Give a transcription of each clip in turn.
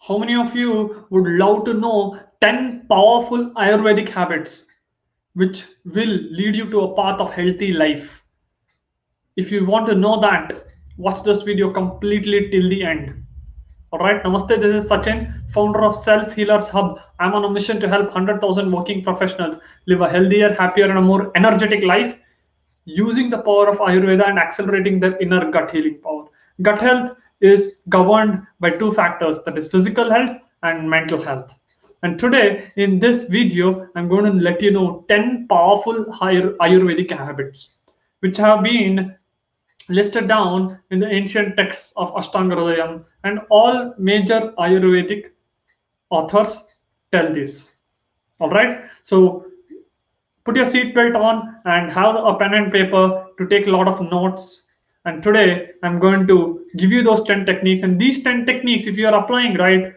How many of you would love to know 10 powerful Ayurvedic habits which will lead you to a path of healthy life? If you want to know that, watch this video completely till the end. Alright, Namaste. This is Sachin, founder of Self Healers Hub. I'm on a mission to help 100,000 working professionals live a healthier, happier, and a more energetic life using the power of Ayurveda and accelerating their inner gut healing power. Gut health is governed by two factors, that is physical health and mental health. And today in this video, I'm going to let you know 10 powerful Ayurvedic habits which have been listed down in the ancient texts of Ashtanga Hridayam, and all major Ayurvedic authors tell this. All right, so put your seatbelt on and have a pen and paper to take a lot of notes. And today I'm going to give you those 10 techniques. And these 10 techniques, if you are applying right,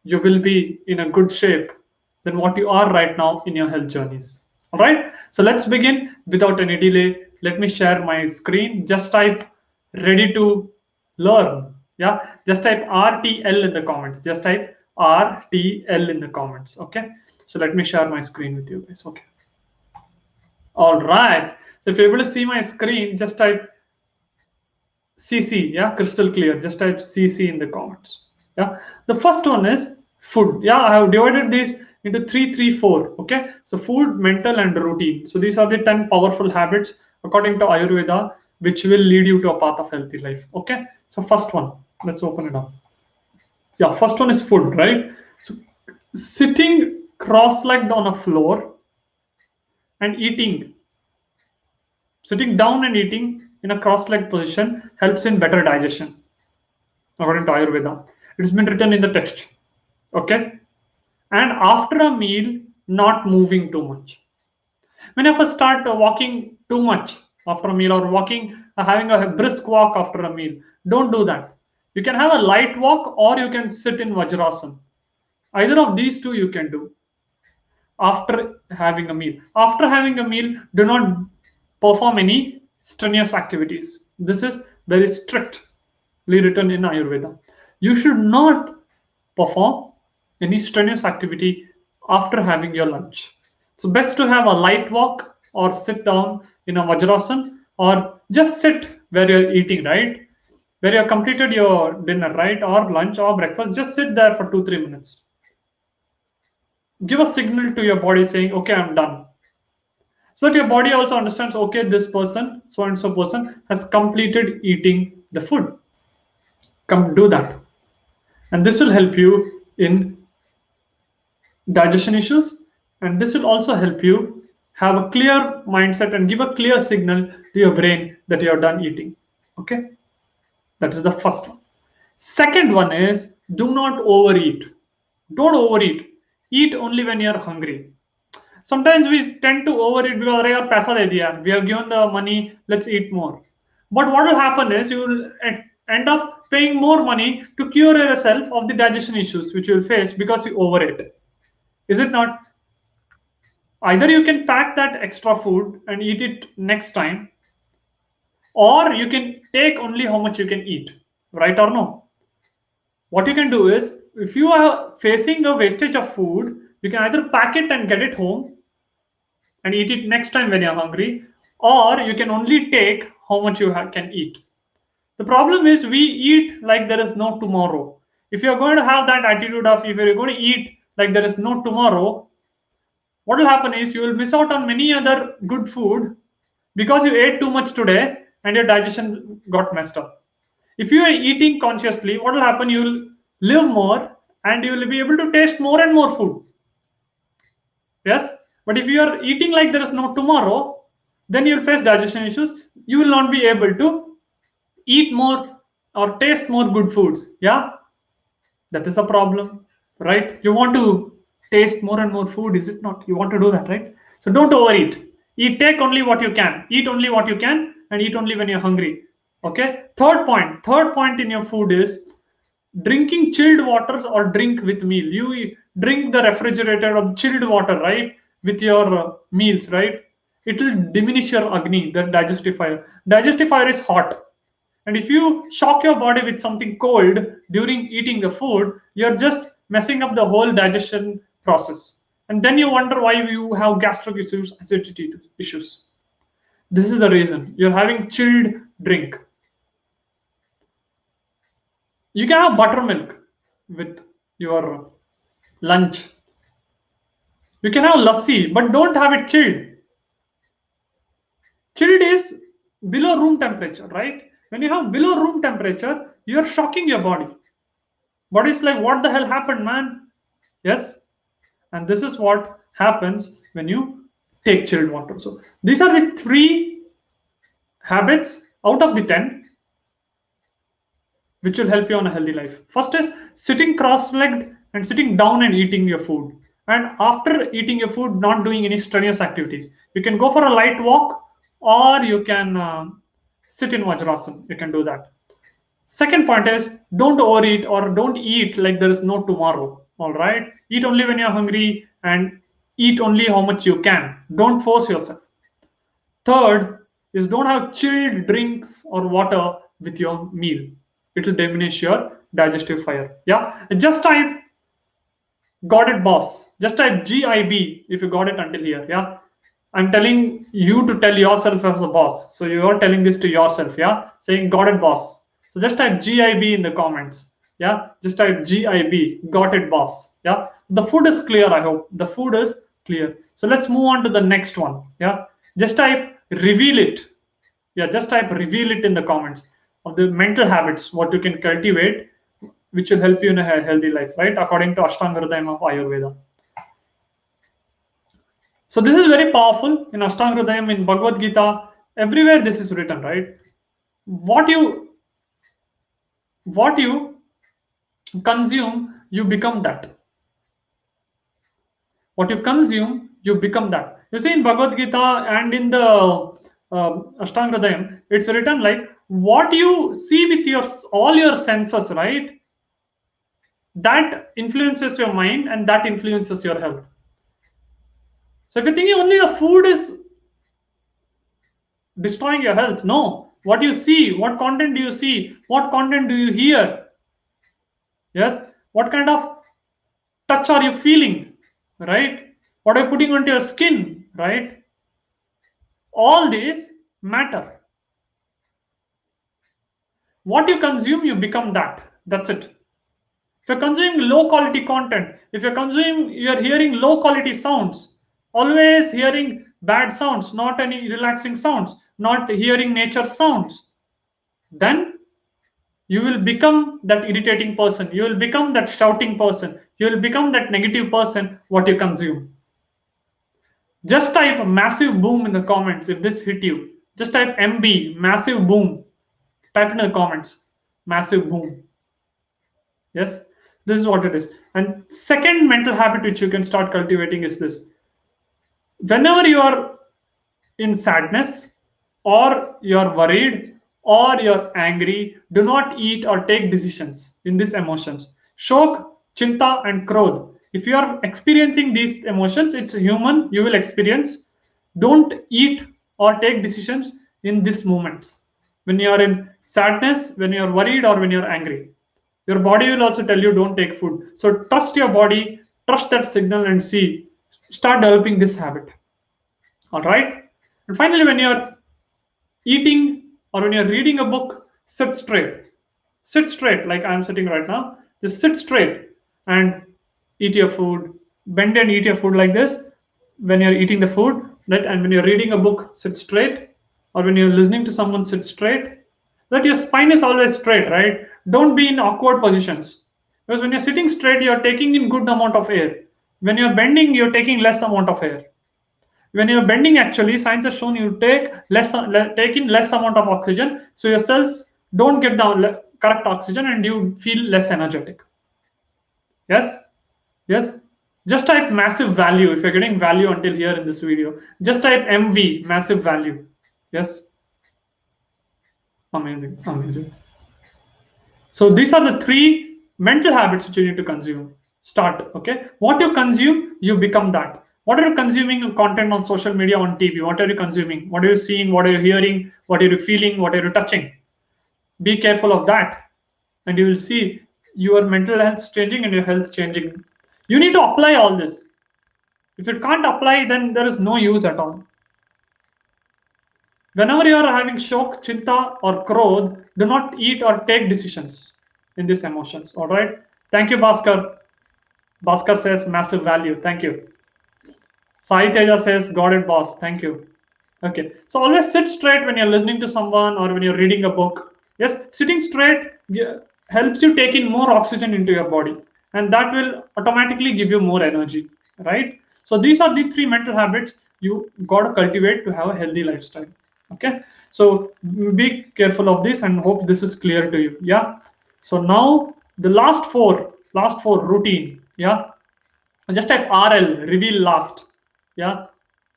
you will be in a good shape than what you are right now in your health journeys. All right, so let's begin without any delay. Let me share my screen. Just type ready to learn. Yeah, just type RTL in the comments. Just type RTL in the comments. Okay, so let me share my screen with you guys. Okay, all right, so if you're able to see my screen, just type CC. Yeah, crystal clear. Just type CC in the comments. Yeah, the first one is food. Yeah, I have divided these into 3 3 4. Okay, so food, mental, and routine. So these are the 10 powerful habits according to Ayurveda which will lead you to a path of healthy life. Okay, so first one, let's open it up. Yeah, first one is food, right? So sitting cross-legged on a floor and eating, sitting down and eating in a cross-legged position helps in better digestion according to Ayurveda. It's been written in the text. Okay, and after a meal, not moving too much. Many of us start walking too much after a meal, or walking, having a brisk walk after a meal. Don't do that. You can have a light walk, or you can sit in Vajrasana. Either of these two you can do after having a meal. After having a meal, do not perform any strenuous activities. This is very strictly written in Ayurveda. You should not perform any strenuous activity after having your lunch. So best to have a light walk or sit down in a Vajrasana, or just sit where you're eating, right? Where you've completed your dinner, right? Or lunch or breakfast, just sit there for 2 3 minutes. Give a signal to your body saying, okay, I'm done. So that your body also understands, okay, this person, so and so person, has completed eating the food. Come do that. And this will help you in digestion issues, and this will also help you have a clear mindset and give a clear signal to your brain that you are done eating. Okay, that is the first one. Second one is, do not overeat. Don't overeat. Eat only when you are hungry. Sometimes we tend to overeat because yaar paisa de diya, we have given the money, let's eat more. But what will happen is you will end up paying more money to cure yourself of the digestion issues which you will face because you overate. Is it not? Either you can pack that extra food and eat it next time, or you can take only how much you can eat, right or no? What you can do is, if you are facing a wastage of food, you can either pack it and get it home and eat it next time when you're hungry, or you can only take how much you can eat. The problem is we eat like there is no tomorrow. If you're going to have that attitude of, if you're going to eat like there is no tomorrow, what will happen is you will miss out on many other good food because you ate too much today and your digestion got messed up. If you are eating consciously, what will happen? You will live more and you will be able to taste more and more food. Yes, but if you are eating like there is no tomorrow, then you will face digestion issues. You will not be able to eat more or taste more good foods. Yeah, that is a problem, right? You want to taste more and more food, is it not? You want to do that, right? So don't overeat. Eat, take only what you can. Eat only what you can, and eat only when you're hungry. Okay. Third point in your food is drinking chilled waters or drink with meal. You drink the refrigerated or chilled water, right, with your meals, right? It will diminish your agni, the digestive fire. Digestive fire is hot. And if you shock your body with something cold during eating the food, you're just messing up the whole digestion process. And then you wonder why you have gastric issues, acidity issues. This is the reason. You're having chilled drink. You can have buttermilk with your lunch. You can have lassi, but don't have it chilled. Chilled is below room temperature, right? When you have below room temperature, you're shocking your body. Body's like, what the hell happened, man? Yes? And this is what happens when you take chilled water. So these are the 3 habits out of the 10 which will help you on a healthy life. First is sitting cross-legged and sitting down and eating your food. And after eating your food, not doing any strenuous activities. You can go for a light walk, or you can sit in Vajrasana. You can do that. Second point is don't overeat or don't eat like there is no tomorrow. All right. Eat only when you're hungry and eat only how much you can. Don't force yourself. Third is don't have chilled drinks or water with your meal. It will diminish your digestive fire. Yeah. Just type got it, boss. Just type GIB if you got it until here. Yeah. I'm telling you to tell yourself as a boss. So you are telling this to yourself. Yeah. Saying got it, boss. So just type GIB in the comments. Yeah. Just type GIB. Got it, boss. Yeah. The food is clear. I hope the food is clear. So let's move on to the next one. Yeah. Just type reveal it. Yeah. Just type reveal it in the comments of the mental habits, what you can cultivate, which will help you in a healthy life, right? According to Ashtanga Hridayam of Ayurveda. So this is very powerful in Ashtanga Hridayam, in Bhagavad Gita, everywhere this is written, right? What you consume, you become that. What you consume, you become that. You see, in Bhagavad Gita and in the Ashtanga Hridayam, it's written like what you see with your all your senses, right? That influences your mind and that influences your health. So if you're thinking only the food is destroying your health, no. What you see, what content do you see, what content do you hear? Yes, what kind of touch are you feeling, right? What are you putting onto your skin, right? All these matter. What you consume, you become that. That's it. If you're consuming low quality content, if you're hearing low quality sounds, always hearing bad sounds, not any relaxing sounds, not hearing nature sounds, then you will become that irritating person. You will become that shouting person. You will become that negative person, what you consume. Just type massive boom in the comments if this hit you. Just type MB, massive boom. Type in the comments, massive boom. Yes, this is what it is. And second mental habit which you can start cultivating is this. Whenever you are in sadness or you're worried or you're angry, do not eat or take decisions in these emotions. Shok, chinta, and krodh. If you are experiencing these emotions, it's human, you will experience. Don't eat or take decisions in these moments. When you are in sadness, when you're worried, or when you're angry, your body will also tell you don't take food. So trust your body, trust that signal, and see. Start developing this habit. All right. And finally, when you're eating or when you're reading a book, sit straight. Sit straight, like I'm sitting right now. Just sit straight and eat your food. Bend and eat your food like this. When you're eating the food, right? And when you're reading a book, sit straight. Or when you're listening to someone, sit straight. That your spine is always straight, right? Don't be in awkward positions. Because when you're sitting straight, you're taking in good amount of air. When you're bending, you're taking less amount of air. When you're bending, actually, science has shown you take in less amount of oxygen, so your cells don't get the correct oxygen, and you feel less energetic. Yes, yes. Just type massive value if you're getting value until here in this video. Just type MV, massive value. Yes. Amazing, amazing. So these are the 3 mental habits which you need to consume. Start. Okay. What you consume, you become that. What are you consuming content on social media, on TV? What are you consuming? What are you seeing? What are you hearing? What are you feeling? What are you touching? Be careful of that, and you will see your mental health changing and your health changing. You need to apply all this. If you can't apply, then there is no use at all. Whenever you are having shok, chinta, or krodh, do not eat or take decisions in these emotions. All right. Thank you, Bhaskar. Bhaskar says massive value. Thank you. Sai Teja says, got it, boss. Thank you. Okay. So always sit straight when you're listening to someone or when you're reading a book. Yes, sitting straight helps you take in more oxygen into your body, and that will automatically give you more energy. Right. So these are the three mental habits you got to cultivate to have a healthy lifestyle. Okay. So be careful of this and hope this is clear to you. Yeah. So now the last four routine. Yeah. Just type RL, reveal last. Yeah,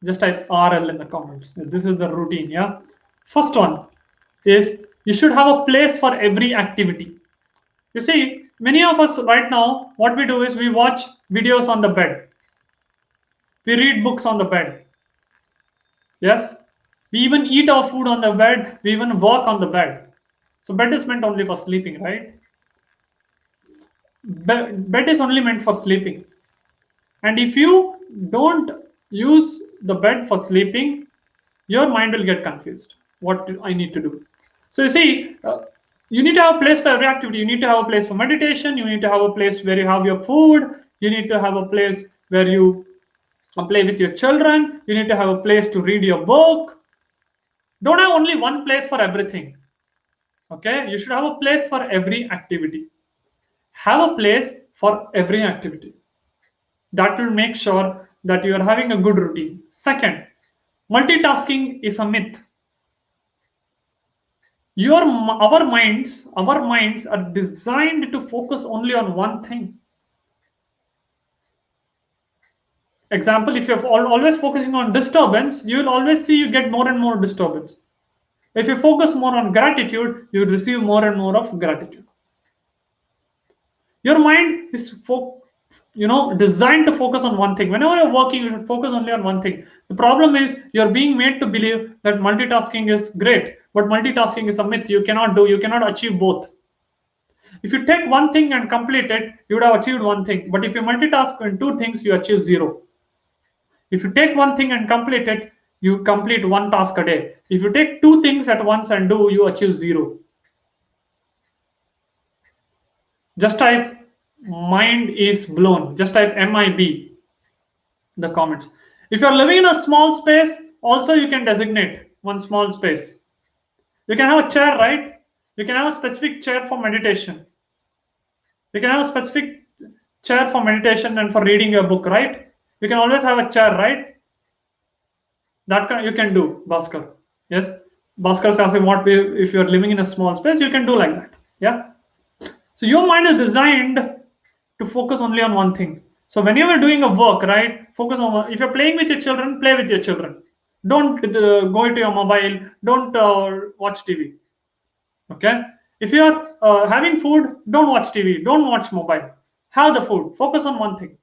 just type RL in the comments. This is the routine. Yeah, first one is you should have a place for every activity. You see, many of us right now, what we do is we watch videos on the bed, we read books on the bed. Yes, we even eat our food on the bed, we even work on the bed. So bed is meant only for sleeping, right? Bed is only meant for sleeping. And if you don't use the bed for sleeping, your mind will get confused. What do I need to do? So you see, you need to have a place for every activity. You need to have a place for meditation. You need to have a place where you have your food. You need to have a place where you play with your children. You need to have a place to read your book. Don't have only one place for everything. Okay, you should have a place for every activity. Have a place for every activity. That will make sure that you are having a good routine. Second, multitasking is a myth. Our minds are designed to focus only on one thing. Example, if you're always focusing on disturbance, you will always see you get more and more disturbance. If you focus more on gratitude, you will receive more and more of gratitude. Your mind is designed to focus on one thing. Whenever you're working, you should focus only on one thing. The problem is you're being made to believe that multitasking is great, but multitasking is a myth. You cannot achieve both. If you take one thing and complete it, you would have achieved one thing. But if you multitask in two things, you achieve zero. If you take one thing and complete it, you complete one task a day. If you take two things at once and do, you achieve zero. Just type mind is blown. Just type MIB in the comments. If you're living in a small space, also you can designate one small space. You can have a chair, right? You can have a specific chair for meditation. You can have a specific chair for meditation and for reading your book, right? You can always have a chair, right? You can do, Bhaskar. Yes, Bhaskar is asking what if you're living in a small space, you can do like that. Yeah. So your mind is designed to focus only on one thing. So when you're doing a work, right, focus on if you're playing with your children, play with your children. Don't go into your mobile. Don't watch TV. Okay. If you're having food, don't watch TV. Don't watch mobile. Have the food. Focus on one thing.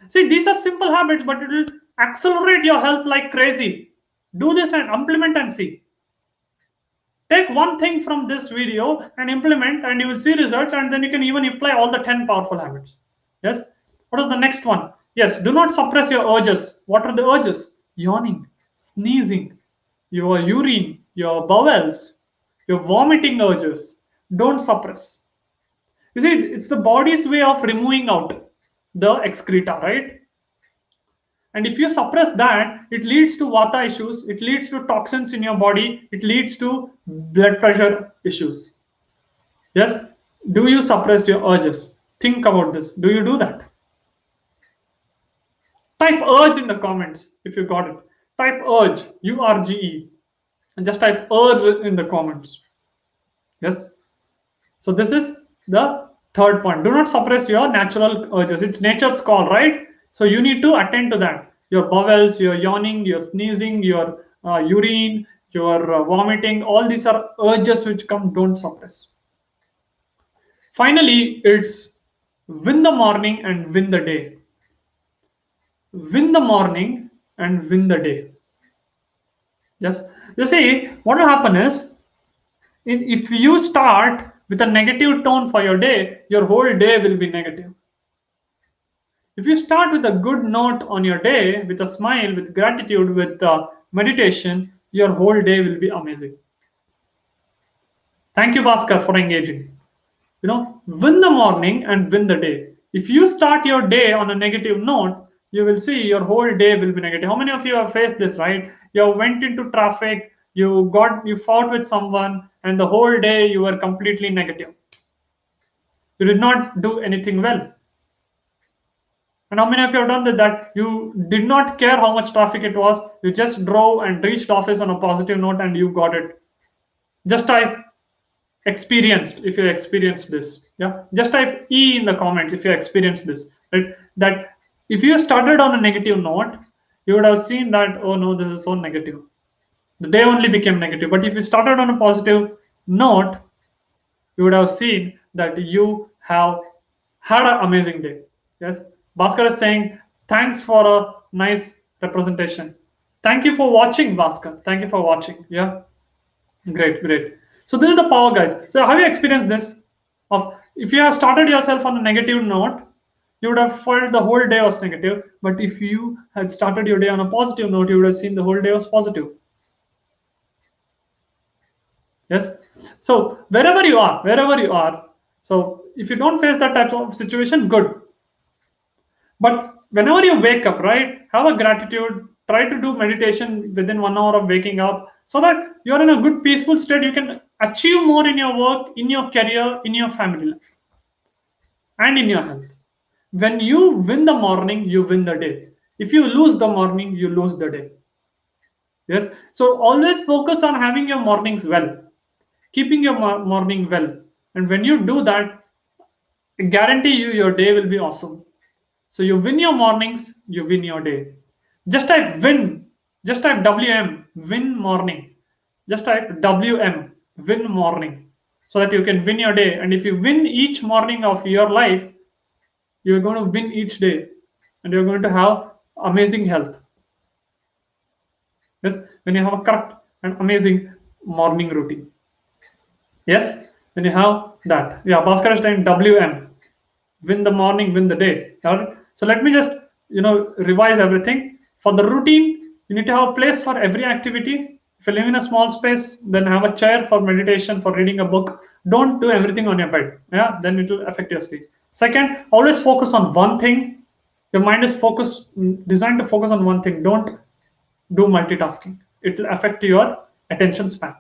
See, these are simple habits, but it will accelerate your health like crazy. Do this and implement and see. Take one thing from this video and implement, and you will see results, and then you can even apply all the 10 powerful habits. Yes. What is the next one? Yes, do not suppress your urges. What are the urges? Yawning, sneezing, your urine, your bowels, your vomiting urges. Don't suppress. You see, it's the body's way of removing out the excreta, right? And if you suppress that, it leads to vata issues, it leads to toxins in your body, it leads to blood pressure issues. Yes? Do you suppress your urges? Think about this. Do you do that? Type urge in the comments if you got it. Type urge, URGE, and just type urge in the comments. Yes? So this is the third point. Do not suppress your natural urges. It's nature's call, right? So you need to attend to that. Your bowels, your yawning, your sneezing, your urine, your vomiting, all these are urges which come, don't suppress. Finally, it's win the morning and win the day. Win the morning and win the day. Yes. You see, what will happen is If you start with a negative tone for your day, your whole day will be negative. If you start with a good note on your day, with a smile, with gratitude, with meditation, your whole day will be amazing. Thank you, Bhaskar, for engaging. Win the morning and win the day. If you start your day on a negative note, you will see your whole day will be negative. How many of you have faced this, right? You went into traffic, you fought with someone, and the whole day you were completely negative. You did not do anything well. And how many of you have done that you did not care how much traffic it was, you just drove and reached office on a positive note and you got it. Just type experienced if you experienced this. Yeah, just type E in the comments if you experienced this, right? That if you started on a negative note, you would have seen that, oh no, this is so negative. The day only became negative. But if you started on a positive note, you would have seen that you have had an amazing day. Yes, Bhaskar is saying thanks for a nice representation. Thank you for watching, Bhaskar. Thank you for watching. Yeah, great, great. So this is the power, guys. So have you experienced this? Of if you have started yourself on a negative note, you would have felt the whole day was negative. But if you had started your day on a positive note, you would have seen the whole day was positive. Yes. So wherever you are, so if you don't face that type of situation, good. But whenever you wake up, right, have a gratitude, try to do meditation within 1 hour of waking up so that you're in a good, peaceful state. You can achieve more in your work, in your career, in your family life, and in your health. When you win the morning, you win the day. If you lose the morning, you lose the day. Yes. So always focus on having your mornings well, keeping your morning well. And when you do that, I guarantee you your day will be awesome. So you win your mornings, you win your day. Just type win, just type WM, win morning. Just type WM, win morning, so that you can win your day. And if you win each morning of your life, you're going to win each day and you're going to have amazing health. Yes, when you have a correct and amazing morning routine. Yes, when you have that. Yeah, Bhaskar is saying WM, win the morning, win the day. All right. So let me just revise everything. For the routine, you need to have a place for every activity. If you live in a small space, then have a chair for meditation, for reading a book. Don't do everything on your bed. Yeah, then it will affect your sleep. Second, always focus on one thing. Your mind is designed to focus on one thing. Don't do multitasking. It will affect your attention span.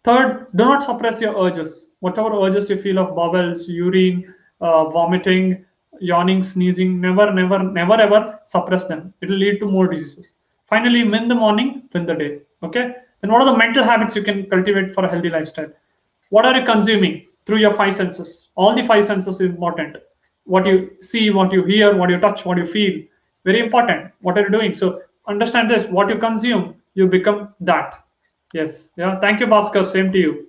Third, do not suppress your urges. Whatever urges you feel of bowels, urine, vomiting, yawning, sneezing, never, never, never ever suppress them. It will lead to more diseases. Finally, win the morning, win the day. Okay? Then what are the mental habits you can cultivate for a healthy lifestyle? What are you consuming through your five senses? All the five senses is important. What you see, what you hear, what you touch, what you feel. Very important. What are you doing? So understand this. What you consume, you become that. Yes. Yeah. Thank you, Bhaskar. Same to you.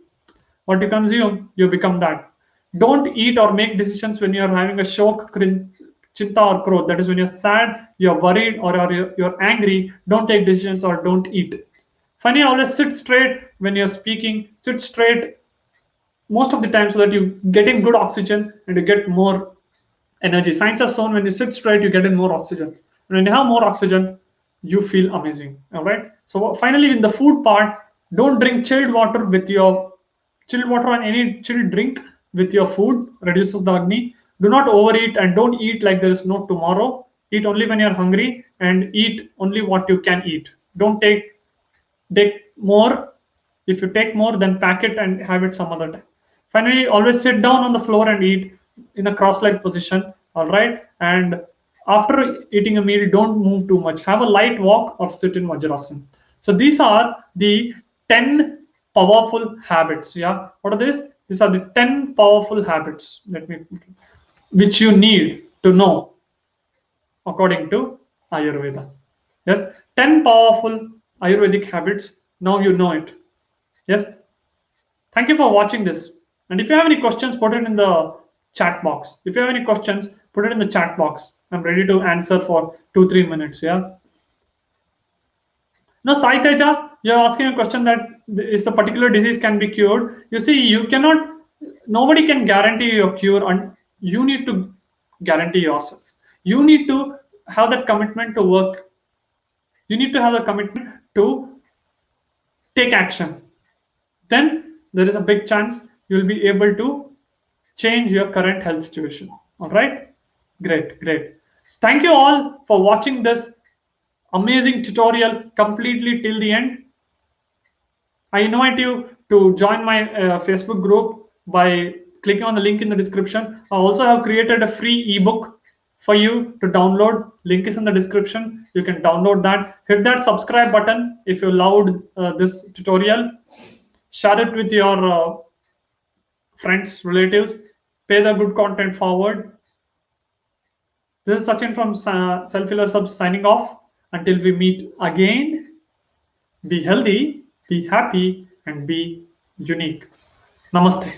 What you consume, you become that. Don't eat or make decisions when you're having a shock, chinta, or krodh. That is when you're sad, you're worried, or you're angry. Don't take decisions or don't eat. Finally, always sit straight when you're speaking. Sit straight most of the time so that you get in good oxygen and you get more energy. Science has shown when you sit straight, you get in more oxygen. And when you have more oxygen, you feel amazing. All right. So finally, in the food part, don't drink chilled water or any chilled drink with your food. Reduces the agni. Do not overeat and don't eat like there is no tomorrow. Eat only when you're hungry and eat only what you can eat. Don't take more. If you take more, then pack it and have it some other time. Finally, always sit down on the floor and eat in a cross-legged position. All right. And after eating a meal, don't move too much. Have a light walk or sit in Vajrasana. So these are the 10 powerful habits. Yeah. What are these? These are the 10 powerful habits. Which you need to know according to Ayurveda. Yes. 10 powerful Ayurvedic habits. Now you know it. Yes. Thank you for watching this. And if you have any questions, put it in the chat box. If you have any questions, put it in the chat box. I'm ready to answer for 2-3 minutes. Yeah. Now, Sai Teja, you're asking a question that is the particular disease can be cured. You see, you cannot, nobody can guarantee your cure, and you need to guarantee yourself. You need to have that commitment to work. You need to have the commitment to take action. Then there is a big chance you will be able to change your current health situation. All right, great. Thank you all for watching this amazing tutorial completely till the end. I invite you to join my Facebook group by clicking on the link in the description. I also have created a free ebook for you to download. Link is in the description. You can download that. Hit that subscribe button if you loved this tutorial. Share it with your friends, relatives. Pay the good content forward. This is Sachin from Self Healer Subs signing off. Until we meet again, be healthy, be happy, and be unique. Namaste.